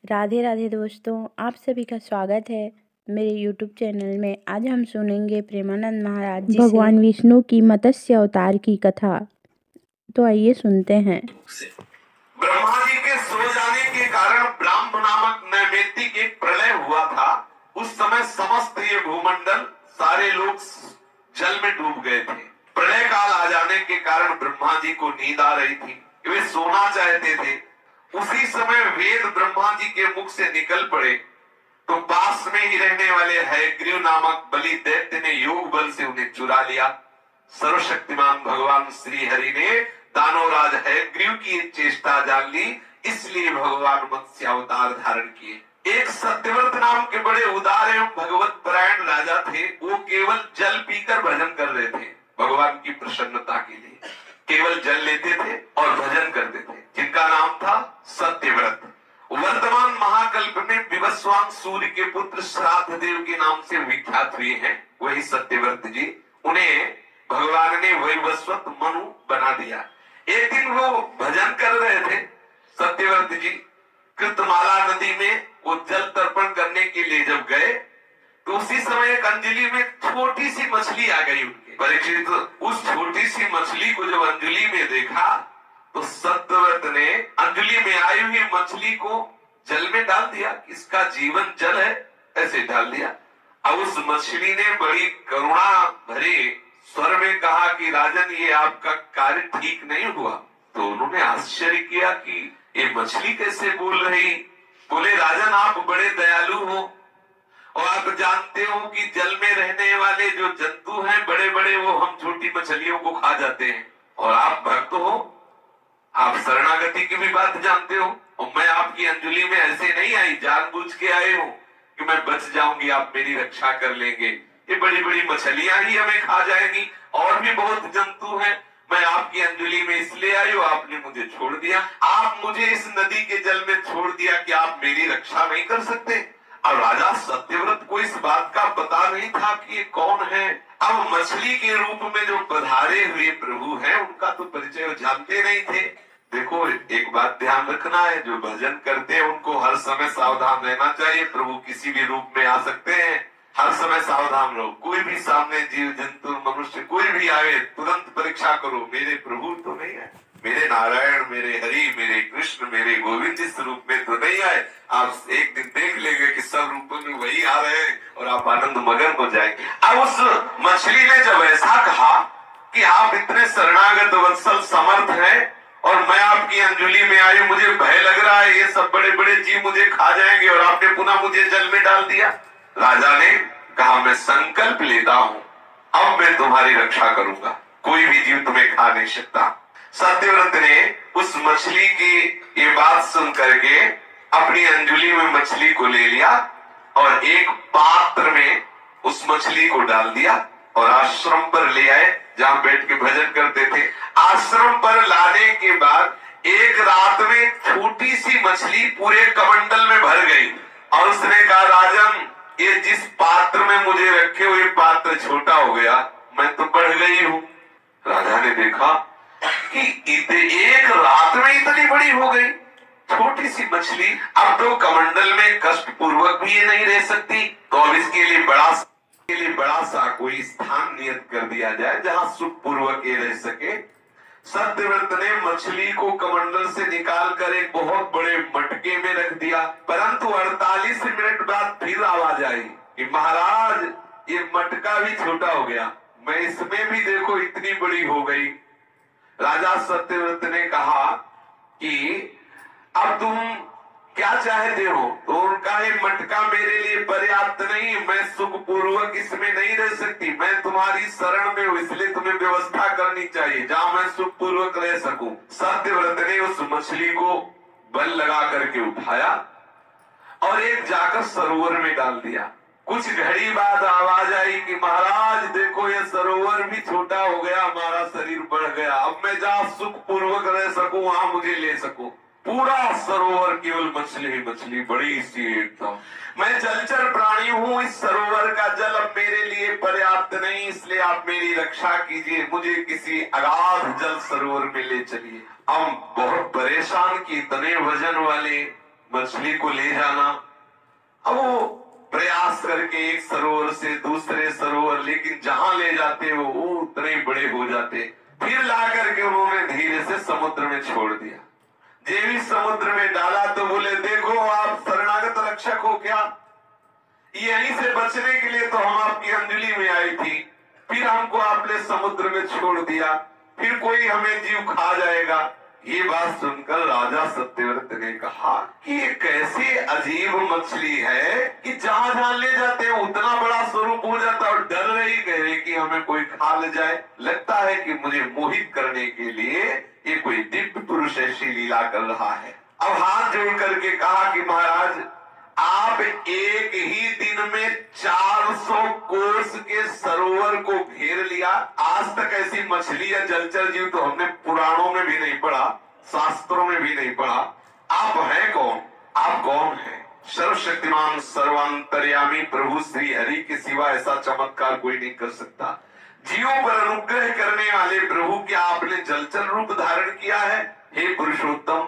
राधे राधे दोस्तों, आप सभी का स्वागत है मेरे YouTube चैनल में। आज हम सुनेंगे प्रेमानंद महाराज जी भगवान विष्णु की मत्स्य अवतार की कथा। तो आइए सुनते हैं। ब्रह्मा जी के सो जाने के कारण ब्राह्म नामक नैमित्तिक एक प्रलय हुआ था। उस समय समस्त ये भूमंडल सारे लोग जल में डूब गए थे। प्रलय काल आ जाने के कारण ब्रह्मा जी को नींद आ रही थी, वे सोना चाहते थे। उसी समय वेद ब्रह्मा जी के मुख से निकल पड़े तो पास में ही रहने वाले हयग्रीव नामक बलि दैत्य ने योग बल से उन्हें चुरा लिया। सर्वशक्तिमान भगवान श्री हरि ने दानवराज हयग्रीव की चेष्टा जान ली, इसलिए भगवान मत्स्य अवतार धारण किए। एक सत्यव्रत नाम के बड़े उदार एवं भगवत परायण राजा थे। वो केवल जल पीकर भजन कर रहे थे। भगवान की प्रसन्नता के लिए केवल जल लेते थे और भजन करते थे, जिनका नाम था सत्यव्रत। वर्तमान महाकल्प में विवस्वान सूर्य के पुत्र श्राद्ध देव के नाम से विख्यात हुए हैं, वही सत्यव्रत जी। उन्हें भगवान ने वैवस्वत मनु बना दिया। एक दिन वो भजन कर रहे थे सत्यव्रत जी, कृतमाला नदी में वो जल तर्पण करने के लिए जब गए तो उसी समय एक अंजलि में छोटी सी मछली आ गई उनके। परीक्षित उस छोटी सी मछली को जब अंजलि में देखा तो सत्यव्रत ने अंजलि में आई हुई मछली को जल में डाल दिया। इसका जीवन जल है, ऐसे डाल दिया। अब उस मछली ने बड़ी करुणा भरे स्वर में कहा कि राजन, ये आपका कार्य ठीक नहीं हुआ। तो उन्होंने आश्चर्य किया कि ये मछली कैसे बोल रही। बोले, राजन आप बड़े दयालु हो और आप जानते हो कि जल में रहने वाले जो जंतु हैं बड़े बड़े, वो हम छोटी मछलियों को खा जाते हैं। और आप भक्त हो, आप शरणागति की भी बात जानते हो। और मैं आपकी अंजलि में ऐसे नहीं आई, जानबूझ के आए हो कि मैं बच जाऊंगी, आप मेरी रक्षा कर लेंगे। ये बड़ी बड़ी मछलियां ही हमें खा जाएंगी, और भी बहुत जंतु हैं। मैं आपकी अंजलि में इसलिए आई हूँ, आपने मुझे छोड़ दिया। आप मुझे इस नदी के जल में छोड़ दिया कि आप मेरी रक्षा नहीं कर सकते। अब राजा सत्यव्रत को इस बात का पता नहीं था कि ये कौन है। अब मछली के रूप में जो पधारे हुए प्रभु हैं, उनका तो परिचय जानते नहीं थे। देखो, एक बात ध्यान रखना है, जो भजन करते हैं उनको हर समय सावधान रहना चाहिए। प्रभु किसी भी रूप में आ सकते हैं, हर समय सावधान रहो। कोई भी सामने जीव जंतु मनुष्य कोई भी आए, तुरंत परीक्षा करो, मेरे प्रभु तो नहीं है, मेरे नारायण, मेरे हरि, मेरे कृष्ण, मेरे गोविंद इस रूप में तो नहीं आए। आप एक दिन देख लेंगे कि सब रूपों में वही आ रहे हैं और आप आनंद मगन हो जाएंगे। अब उस मछली ने जब ऐसा कहा कि आप इतने शरणागत वत्सल समर्थ हैं और मैं आपकी अंजलि में आई, मुझे भय लग रहा है, ये सब बड़े बड़े जीव मुझे खा जाएंगे, और आपने पुनः मुझे जल में डाल दिया। राजा ने कहा, मैं संकल्प लेता हूं, अब मैं तुम्हारी रक्षा करूंगा, कोई भी जीव तुम्हें खा नहीं सकता। सत्यव्रत ने उस मछली की ये बात सुन करके अपनी अंजलि में मछली को ले लिया और एक पात्र में उस मछली को डाल दिया और आश्रम पर ले आए, जहां बैठ के भजन करते थे। आश्रम पर लाने के बाद एक रात में छोटी सी मछली पूरे कमंडल में भर गई और उसने कहा, राजन, ये जिस पात्र में मुझे रखे हुए पात्र छोटा हो गया, मैं तो बढ़ गई हूँ। राजा ने देखा कि एक रात में इतनी बड़ी हो गई छोटी सी मछली। अब तो कमंडल में कष्ट पूर्वक भी ये नहीं रह सकती, तो अब इसके लिए बड़ा सा कोई स्थान नियत कर दिया जाए जहां सुख पूर्वक ये रह सके। सत्यव्रत ने मछली को कमंडल से निकाल कर एक बहुत बड़े मटके में रख दिया, परंतु 48 मिनट बाद फिर आवाज आई कि महाराज, ये मटका भी छोटा हो गया, मैं इसमें भी देखो इतनी बड़ी हो गई। राजा सत्यव्रत ने कहा कि अब तुम क्या चाहते हो? तो उनका ये मटका मेरे लिए पर्याप्त नहीं, मैं सुख पूर्वक इसमें नहीं रह सकती, मैं तुम्हारी शरण में हूँ, इसलिए तुम्हें व्यवस्था करनी चाहिए जहां मैं सुख पूर्वक रह सकूं। सत्यव्रत ने उस मछली को बल लगा करके उठाया और एक जाकर सरोवर में डाल दिया। कुछ घड़ी बाद आवाज आई कि महाराज देखो, ये सरोवर भी छोटा हो गया, हमारा शरीर बढ़ गया, अब मैं जहां सुख पूर्वक रह सकूं वहां मुझे ले सकूं। पूरा सरोवर केवल मछली ही मछली, बड़ी सी एकदम। मैं जलचर प्राणी हूँ, इस सरोवर का जल अब मेरे लिए पर्याप्त नहीं, इसलिए आप मेरी रक्षा कीजिए, मुझे किसी अगाध जल सरोवर में ले चलिए। हम बहुत परेशान कि इतने वजन वाले मछली को ले जाना। अब वो प्रयास करके एक सरोवर से दूसरे सरोवर, लेकिन जहां ले जाते वो उतने बड़े हो जाते। फिर ला करके उन्होंने धीरे से समुद्र में छोड़ दिया। जेवी समुद्र में डाला तो बोले, देखो आप शरणागत रक्षक हो क्या? यहीं से बचने के लिए तो हम आपकी अंजलि में आई थी, फिर हमको आपने समुद्र में छोड़ दिया, फिर कोई हमें जीव खा जाएगा। ये बात सुनकर राजा सत्यव्रत ने कहा कि ये कैसी अजीब मछली है कि जहां जहां ले जाते हैं उतना बड़ा स्वरूप हो जाता है और डर रही कह रही कि हमें कोई खा ले जाए। लगता है कि मुझे मोहित करने के लिए ये कोई दिव्य पुरुष ऐसी लीला कर रहा है। अब हाथ जोड़ करके कहा कि महाराज, आप एक ही दिन में 400 कोस के सरोवर को घेर लिया। आज तक ऐसी मछली या जलचर जीव तो हमने पुराणों में भी नहीं पढ़ा, शास्त्रों में भी नहीं पढ़ा। आप हैं कौन? आप कौन हैं? सर्वशक्तिमान सर्वांतर्यामी प्रभु श्री हरि के सिवा ऐसा चमत्कार कोई नहीं कर सकता। जीवों पर अनुग्रह करने वाले प्रभु, क्या आपने जलचर रूप धारण किया है? हे पुरुषोत्तम,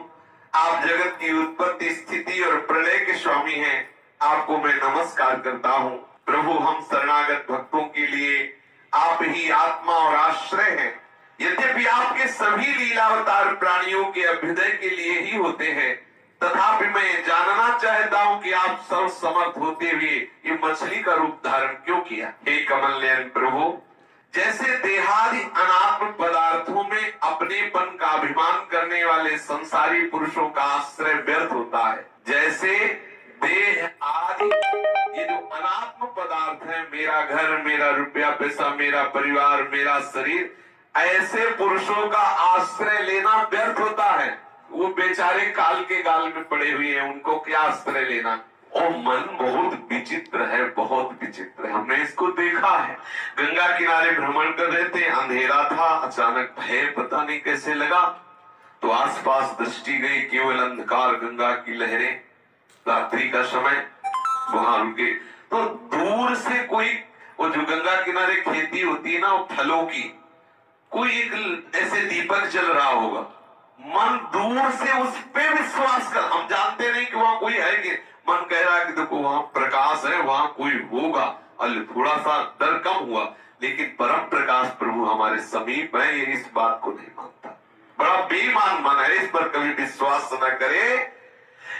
आप जगत की उत्पत्ति, स्थिति और प्रलय के स्वामी हैं। आपको मैं नमस्कार करता हूँ। प्रभु, हम शरणागत भक्तों के लिए आप ही आत्मा और आश्रय हैं। यद्यपि आपके सभी लीलावतार प्राणियों के अभ्युदय के लिए ही होते हैं, तथापि मैं जानना चाहता हूँ कि आप सर्व समर्थ होते हुए ये मछली का रूप धारण क्यों किया? हे कमल नयन प्रभु, जैसे देहादि अनात्म पदार्थों में अपनेपन का अभिमान करने वाले संसारी पुरुषों का आश्रय व्यर्थ होता है, जैसे देह आदि ये जो अनात्म पदार्थ है, मेरा घर, मेरा रुपया पैसा, मेरा परिवार, मेरा शरीर, ऐसे पुरुषों का आश्रय लेना व्यर्थ होता है। वो बेचारे काल के गाल में पड़े हुए हैं, उनको क्या आश्रय लेना? और मन बहुत विचित्र है, बहुत विचित्र है। हमने इसको देखा है। गंगा किनारे भ्रमण कर रहे थे, अंधेरा था, अचानक भय पता नहीं कैसे लगा, तो आसपास दृष्टि गई, केवल अंधकार, गंगा की लहरें, रात्रि का समय, वहां रुके तो दूर से कोई, वो जो गंगा किनारे खेती होती है ना, वो फलों की, कोई एक ऐसे दीपक जल रहा होगा। मन दूर से उस पे विश्वास कर, हम जानते नहीं कि वहां कोई है कि, मन कह रहा है कि देखो वहां प्रकाश है, वहां कोई होगा, और थोड़ा सा डर कम हुआ, लेकिन परम प्रकाश प्रभु हमारे समीप है, ये इस बात को नहीं मानता। बड़ा बेईमान मन है, इस पर कभी विश्वास न करे।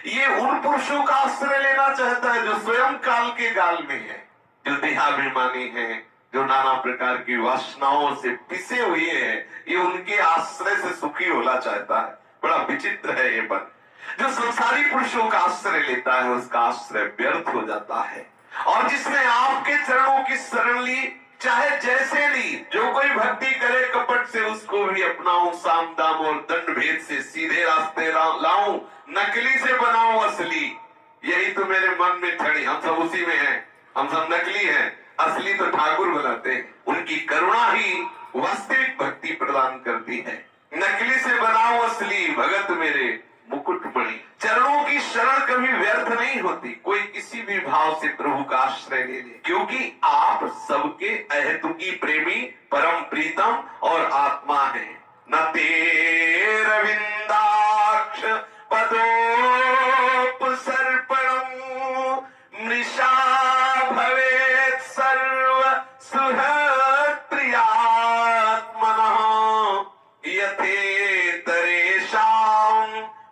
ये उन पुरुषों का आश्रय लेना चाहता है जो स्वयं काल के गाल में है, जो देहाभिमानी है, जो नाना प्रकार की वासनाओं से पिसे हुए हैं, ये उनके आश्रय से सुखी होना चाहता है। बड़ा विचित्र है ये मन। जो संसारी पुरुषों का आश्रय लेता है, उसका आश्रय व्यर्थ हो जाता है। और जिसने आपके चरणों की शरण ली, चाहे जैसे ली, जो कोई भक्ति करे कपट से, उसको भी अपनाऊं, साम दाम और दंड भेद से सीधे रास्ते लाऊं, नकली से बनाऊं असली, यही तो मेरे मन में खड़ी। हम सब उसी में हैं, हम सब नकली हैं, असली तो ठाकुर बनाते हैं। उनकी करुणा ही वास्तविक भक्ति प्रदान करती है। नकली से बनाओ असली, भगत मेरे मुकुटमणि। चरणों की शरण कभी व्यर्थ नहीं होती। कोई किसी भी भाव से प्रभु का आश्रय ले ले, क्योंकि आप सबके अहेतुकी प्रेमी, परम प्रीतम और आत्मा है। न तेरविंदाक्ष पदोपसर्पणम् मृषा भवेत् सर्व सुहृत् प्रियात्मनः यथेतरेषाम्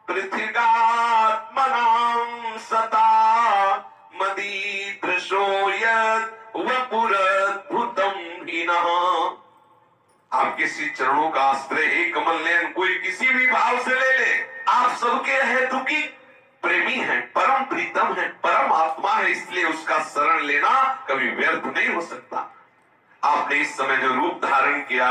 पृथिगात्मनां सता मदीदृशो यत् वपुरद्भुतं हीनः। आपके श्री चरणों का आश्रय हे कमल नयन कोई किसी भी भाव से ले ले, आप सबके हेतुकी प्रेमी हैं, परम प्रीतम है, परम आत्मा है, इसलिए उसका शरण लेना कभी व्यर्थ नहीं हो सकता। आपने इस समय जो रूप धारण किया,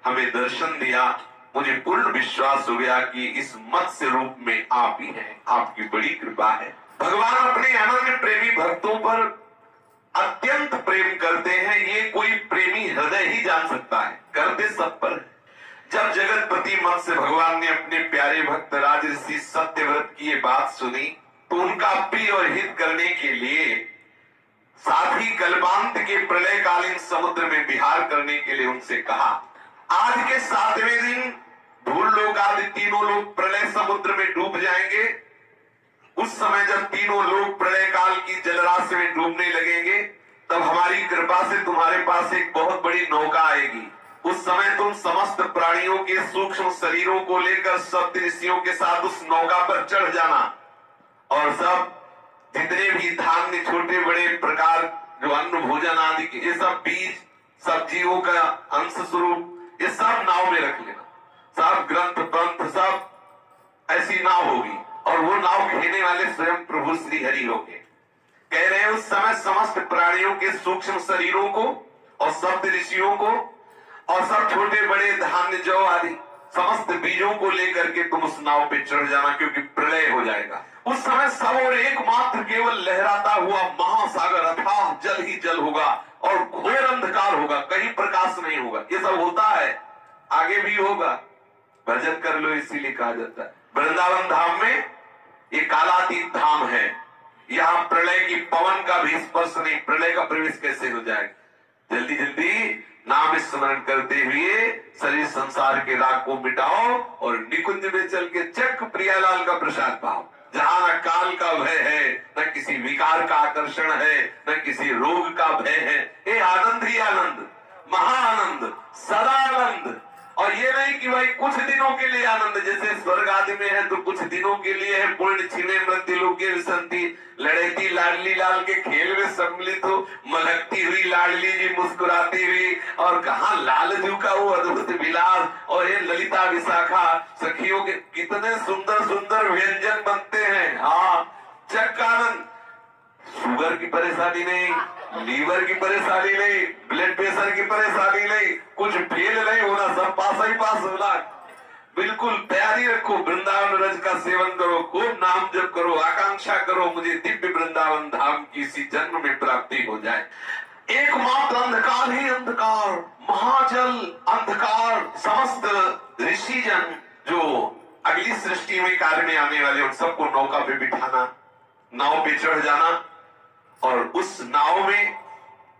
हमें दर्शन दिया, मुझे पूर्ण विश्वास हो गया कि इस मत्स्य रूप में आप ही हैं। आपकी बड़ी कृपा है। भगवान अपने अनन्य प्रेमी भक्तों पर अत्यंत प्रेम करते हैं, ये कोई प्रेमी हृदय ही जान सकता है। करते सब पर। जब जगतपति मन से भगवान ने अपने प्यारे भक्त राजर्षि सत्यव्रत की ये बात सुनी, तो उनका प्रिय और हित करने के लिए, साथ ही कल्पांत के प्रलयकालीन समुद्र में विहार करने के लिए उनसे कहा। आज के 7वें दिन भूल लोक आदि तीनों लोग प्रलय समुद्र में डूब जाएंगे। उस समय जब तीनों लोग प्रलय काल की जलराशि में डूबने लगेंगे, तब हमारी कृपा से तुम्हारे पास एक बहुत बड़ी नौका आएगी। उस समय तुम समस्त प्राणियों के सूक्ष्म शरीरों को लेकर सप्त ऋषियों के साथ उस नौका पर चढ़ जाना, और सब जितने भी धान्य छोटे बड़े प्रकार जो अन्न भोजन आदि के ये सब बीज सब्जियों का अंश स्वरूप ये सब नाव में रख लेना। सब ग्रंथ पंथ सब ऐसी नाव होगी, और वो नाव खेने वाले स्वयं प्रभु श्री हरि होंगे। कह रहे हैं उस समय समस्त प्राणियों के सूक्ष्म शरीरों को और सप्त ऋषियों को और सब छोटे बड़े धान्य जौ आदि समस्त बीजों को लेकर के तुम उस नाव पे चढ़ जाना, क्योंकि प्रलय हो जाएगा। उस समय सब और एकमात्र केवल लहराता हुआ महासागर अथाह जल ही जल होगा और घोर अंधकार होगा, कहीं प्रकाश नहीं होगा। ये सब होता है, आगे भी होगा, भजन कर लो इसीलिए कहा जाता है। वृंदावन धाम में ये कालातीत धाम है, यहाँ प्रलय की पवन का भी स्पर्श नहीं। प्रलय का प्रवेश कैसे हो जाएगा? जल्दी जल्दी नाम स्मरण करते हुए शरीर संसार के राग को मिटाओ और निकुंज में चल के चक प्रियालाल का प्रसाद पाओ, जहाँ न काल का भय है, न किसी विकार का आकर्षण है, न किसी रोग का भय है। ये आनंद ही आनंद, महाआनंद, सदा आनंद। और ये नहीं कि भाई कुछ दिनों के लिए आनंद, जैसे स्वर्ग आदि में है तो कुछ दिनों के लिए है। पूर्ण छिने मृत्यु लोके विसंति, लड़ेती लाडली लाल के खेल में सम्मिलित हो, मलकती हुई लाडली जी मुस्कुराती हुई, और कहा लालजू का वो अद्भुत विलास, और ये ललिता विशाखा सखियों के कितने सुंदर सुंदर व्यंजन बनते हैं। हाँ, चक्कानंद, शुगर की परेशानी नहीं, लीवर की परेशानी नहीं, ब्लड प्रेशर की परेशानी नहीं, कुछ फेल नहीं होना, सब पास ही पास होना। बिल्कुल तैयारी रखो, वृंदावन रज का सेवन करो, खूब नाम जप करो, आकांक्षा करो मुझे दिव्य वृंदावन धाम की इसी जन्म में प्राप्ति हो जाए। एकमात्र अंधकार ही अंधकार, महाजल अंधकार। समस्त ऋषिजन जो अगली सृष्टि में कार्य में आने वाले उन सबको नौका पे बिठाना, नाव पे चढ़ जाना, और उस नाव में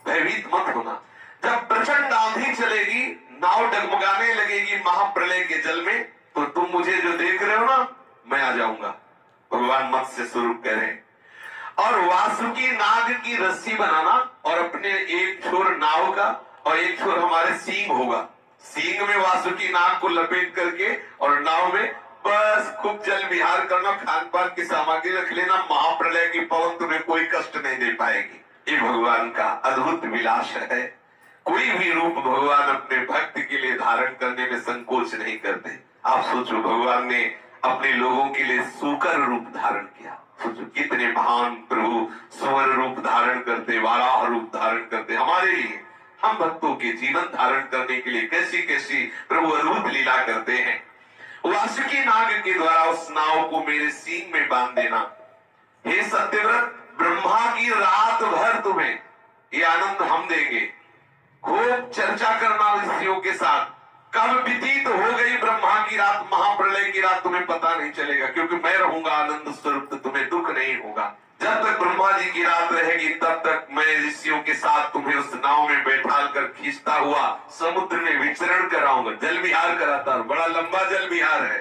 भयभीत मत होना। जब प्रचंड आंधी चलेगी, नाव डगमगाने लगेगी महाप्रलय के जल में, तो तुम मुझे जो देख रहे हो ना, मैं आ जाऊंगा। भगवान मत्स्य स्वरूप कह रहे हैं। और वासुकी नाग की रस्सी बनाना, और अपने एक छोर नाव का और एक छोर हमारे सींग होगा, सींग में वासुकी नाग को लपेट करके और नाव में बस खूब जल विहार करना, खान पान की सामग्री रख लेना। महाप्रलय की पवन तुम्हें कोई कष्ट नहीं दे पाएगी। ये भगवान का अद्भुत विलास है। कोई भी रूप भगवान अपने भक्त के लिए धारण करने में संकोच नहीं करते। आप सोचो, भगवान ने अपने लोगों के लिए सूकर रूप धारण किया। सोचो कितने महान प्रभु सुवर रूप धारण करते, वाराह रूप धारण करते हमारे लिए, हम भक्तों के जीवन धारण करने के लिए कैसी कैसी प्रभु अद्भुत लीला करते हैं। वासुकी नाग के द्वारा उस नाव को मेरे सींग में बांध देना। हे सत्यव्रत, ब्रह्मा की रात भर तुम्हें ये आनंद हम देंगे। खूब चर्चा करना ऋषियों के साथ, कब व्यतीत हो गई ब्रह्मा की रात, महाप्रलय की रात तुम्हें पता नहीं चलेगा, क्योंकि मैं रहूंगा आनंद स्वरूप, तो तुम्हें दुख नहीं होगा। जब तक ब्रह्मा जी की रात रहेगी तब तक मैं ऋषियों के साथ तुम्हें उस नाव में बैठाल कर खींचता हुआ समुद्र में विचरण कराऊंगा। जल विहार कराता, बड़ा लंबा जल विहार है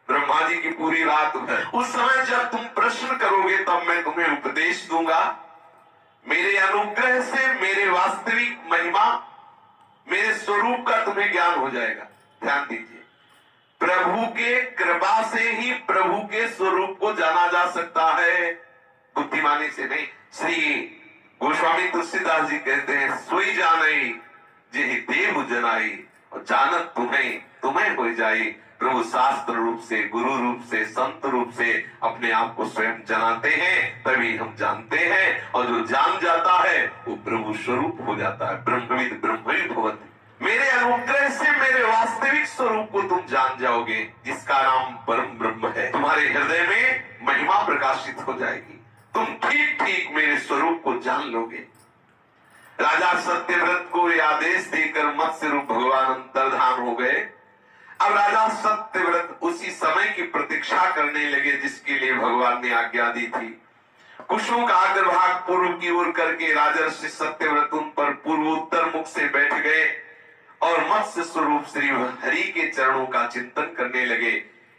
ब्रह्मा जी की पूरी रात है। उस समय जब तुम प्रश्न करोगे तब मैं तुम्हें उपदेश दूंगा। मेरे अनुग्रह से मेरे वास्तविक महिमा, मेरे स्वरूप का तुम्हें ज्ञान हो जाएगा। ध्यान दीजिए, प्रभु के कृपा से ही प्रभु के स्वरूप को जाना जा सकता है, बुद्धिमानी से नहीं। श्री गोस्वामी तुलसीदास जी कहते हैं, सोई जानई जेहि देव जनाई, और जानत तुम्हें तुम्हें हो जाई। प्रभु शास्त्र रूप से, गुरु रूप से, संत रूप से अपने आप को स्वयं जनाते हैं, तभी हम जानते हैं। और जो जान जाता है वो प्रभु स्वरूप हो जाता है। ब्रह्मविद ब्रह्मविद भवति। मेरे अनुग्रह से मेरे वास्तविक स्वरूप को तुम जान जाओगे, जिसका नाम परम ब्रह्म है। तुम्हारे हृदय में महिमा प्रकाशित हो जाएगी, तुम ठीक ठीक मेरे स्वरूप को जान लोगे। राजा सत्यव्रत को यह आदेश देकर मत्स्य रूप भगवान अंतर्धान हो गए। अब राजा सत्यव्रत उसी समय की प्रतीक्षा करने लगे जिसके लिए भगवान ने आज्ञा दी थी। कुशों का अग्रभाग पूर्व की ओर करके राजर्षि सत्यव्रत उन पर पूर्वोत्तर मुख से बैठ गए और मत्स्य स्वरूप श्री हरि के चरणों का चिंतन करने लगे।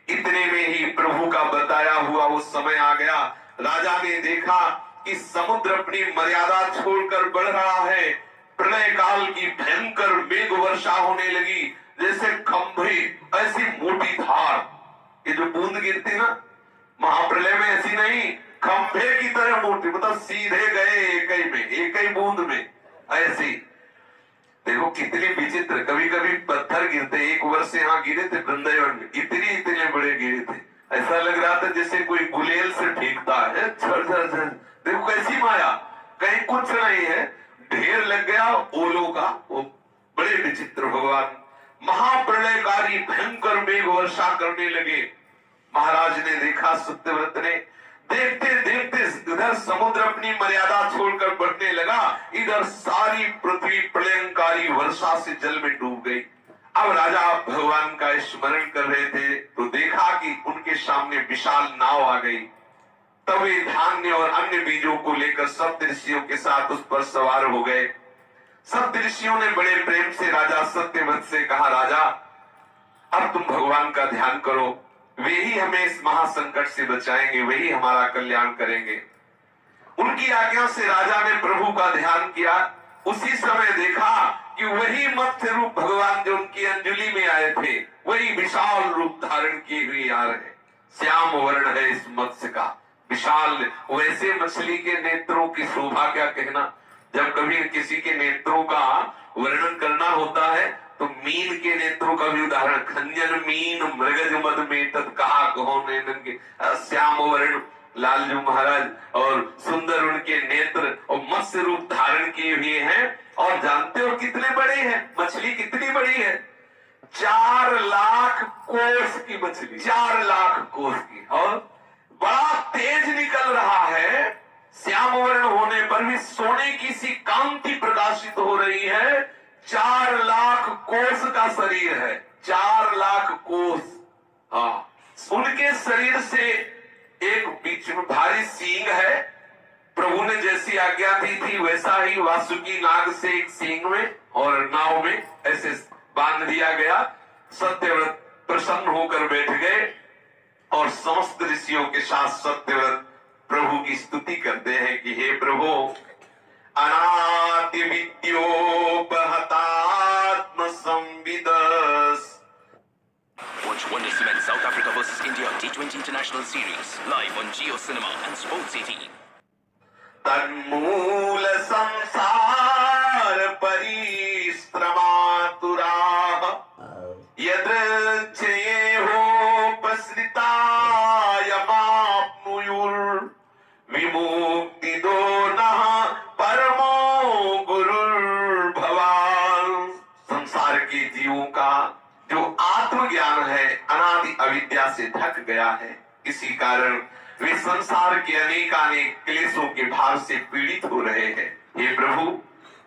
इतने में ही प्रभु का बताया हुआ वो समय आ गया राजा ने देखा कि समुद्र अपनी मर्यादा छोड़कर बढ़ रहा है। प्रलय काल की भयंकर मेघ वर्षा होने लगी, जैसे खंभे, ऐसी मोटी धार। ये जो बूंद गिरती ना महाप्रलय में, ऐसी नहीं, खंभे की तरह मोटी, मतलब सीधे गए एक ही बूंद में, ऐसी। देखो कितनी विचित्र, कभी कभी पत्थर गिरते, एक वर्ष यहाँ गिरे थे वृंदावन में, इतने बड़े गिरे थे, ऐसा लग रहा था जैसे कोई गुलेल से फेंकता है, झर झर झर। देखो कैसी माया, कहीं कुछ नहीं है, ढेर लग गया ओलों का। वो बड़े विचित्र भगवान महाप्रलयकारी भयंकर मेघ वर्षा करने लगे। महाराज ने देखा, सत्यव्रत ने, देखते देखते इधर समुद्र अपनी मर्यादा छोड़कर बढ़ने लगा, इधर सारी पृथ्वी प्रलयंकारी वर्षा से जल में डूब गई। अब राजा भगवान का स्मरण कर रहे थे तो देखा कि उनके सामने विशाल नाव आ गई। तब वे धान्य और अन्य बीजों को लेकर सप्तऋषियों के साथ उस पर सवार हो गए। सप्तऋषियों ने बड़े प्रेम से राजा सत्यव्रत से कहा, राजा अब तुम भगवान का ध्यान करो, वे ही हमें इस महासंकट से बचाएंगे, वही हमारा कल्याण करेंगे। उनकी आज्ञा से राजा ने प्रभु का ध्यान किया। उसी समय देखा कि वही मत्स्य रूप भगवान जो उनकी अंजलि में आए थे, वही विशाल रूप धारण किए हुए आ रहे। श्याम वर्ण है इस मत्स्य का, विशाल। वैसे मछली के नेत्रों की शोभा क्या कहना, जब कभी किसी के नेत्रों का वर्णन करना होता है तो मीन के नेत्रों का भी उदाहरण, खंजन मीन मृगज मद में तत् कहा कहो नैनन के, श्याम वर्ण लालजू महाराज, और सुंदर उनके नेत्र और मत्स्य रूप धारण किए हुए हैं। और जानते हो कितने बड़े हैं, मछली कितनी बड़ी है, 4 लाख कोस की मछली, 4 लाख कोस की, और बड़ा तेज निकल रहा है। श्याम वर्ण होने पर भी सोने की सी कांति प्रकाशित हो रही है। 4 लाख कोस का शरीर है, 4 लाख कोस। हाँ, उनके शरीर से एक बीच में भारी सींग है। प्रभु ने जैसी आज्ञा दी थी वैसा ही वासुकी नाग से एक सींग में और नाव में ऐसे बांध दिया गया। सत्यव्रत प्रसन्न होकर बैठ गए और समस्त ऋषियों के साथ सत्यव्रत प्रभु की स्तुति करते हैं कि हे प्रभु, अनादि विद्योपहतात्म संविदस। Watch Wonder Cement South Africa vs India T20 International Series live on Jio Cinema and Sports 18. तन्मूल संसार परिश्रमातुराः यदृच्छयेहोपसृतायमाप्नुयुर् विमुक्तिदो नः परमो गुरुर्भवान्। संसार के जीवों का जो आत्मज्ञान है अनादि अविद्या से ढक गया है, इसी कारण वे संसार के अनेकानेक क्लेशों के भार से पीड़ित हो रहे हैं। हे प्रभु,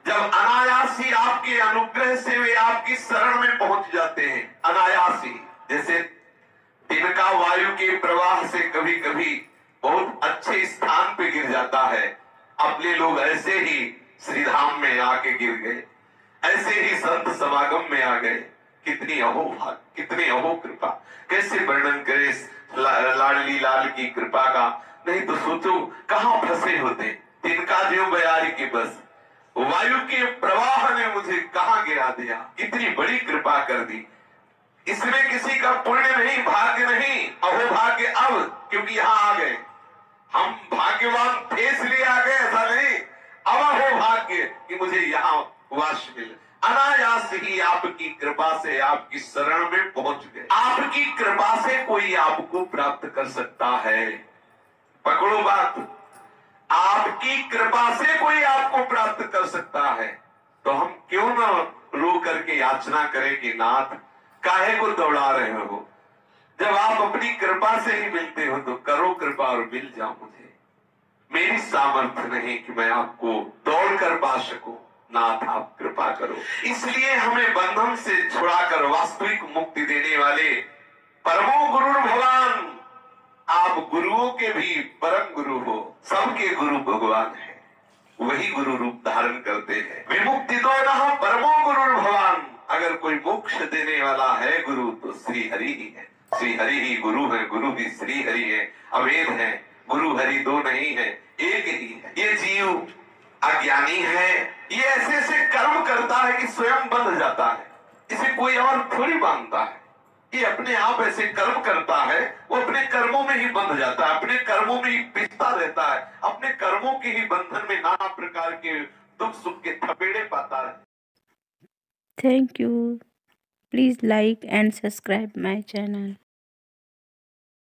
जब अनायासी आपके अनुग्रह से वे आपकी शरण में पहुंच जाते हैं, अनायासी, जैसे दिन का वायु के प्रवाह से कभी कभी बहुत अच्छे स्थान पे गिर जाता है, अपने लोग ऐसे ही श्रीधाम में आके गिर गए, ऐसे ही संत समागम में आ गए। कितनी अहो भाग, कितनी अहो कृपा, कैसे वर्णन करे लाडली लाल की कृपा का। नहीं तो सोचो कहां फंसे होते, तिनका जो बयारी की बस, वायु के प्रवाह ने मुझे कहां गिरा दिया, कितनी बड़ी कृपा कर दी। इसमें किसी का पुण्य नहीं, भाग्य नहीं, अहो भाग्य अब, क्योंकि यहां आ गए। हम भाग्यवान थे इसलिए आ गए, ऐसा नहीं, अब अहो भाग्य कि मुझे यहाँ वास मिले। अनायास ही आपकी कृपा से आपकी शरण में पहुंच गए। आपकी कृपा से कोई आपको प्राप्त कर सकता है, पकड़ो बात, आपकी कृपा से कोई आपको प्राप्त कर सकता है। तो हम क्यों न रो करके याचना करें कि नाथ काहे को दौड़ा रहे हो, जब आप अपनी कृपा से ही मिलते हो तो करो कृपा और मिल जाओ मुझे। मेरी सामर्थ्य नहीं कि मैं आपको दौड़ कर पा सकूं, नाथ आप कृपा करो। इसलिए हमें बंधन से छुड़ाकर वास्तविक मुक्ति देने वाले परमो गुरु भगवान, आप गुरुओं के भी परम गुरु हो, सबके गुरु भगवान है, वही गुरु रूप धारण करते हैं। विमुक्ति दो न परमो गुरु भगवान, अगर कोई मोक्ष देने वाला है गुरु तो श्री हरि ही है, श्री हरि ही गुरु है, गुरु भी श्री हरि है, अवेद है। गुरु हरि दो नहीं है, एक ही है। ये जीव अज्ञानी है, ये ऐसे ऐसे कर्म करता है कि स्वयं बंध जाता है, इसे कोई और थोड़ी बांधता है। ये अपने आप ऐसे कर्म करता है, वो अपने कर्मों में ही बंध जाता है, अपने कर्मों में ही पिसता रहता है, अपने कर्मों के ही बंधन में नाना प्रकार के दुख सुख के थपेड़े पाता है। Thank you. Please like and subscribe my channel.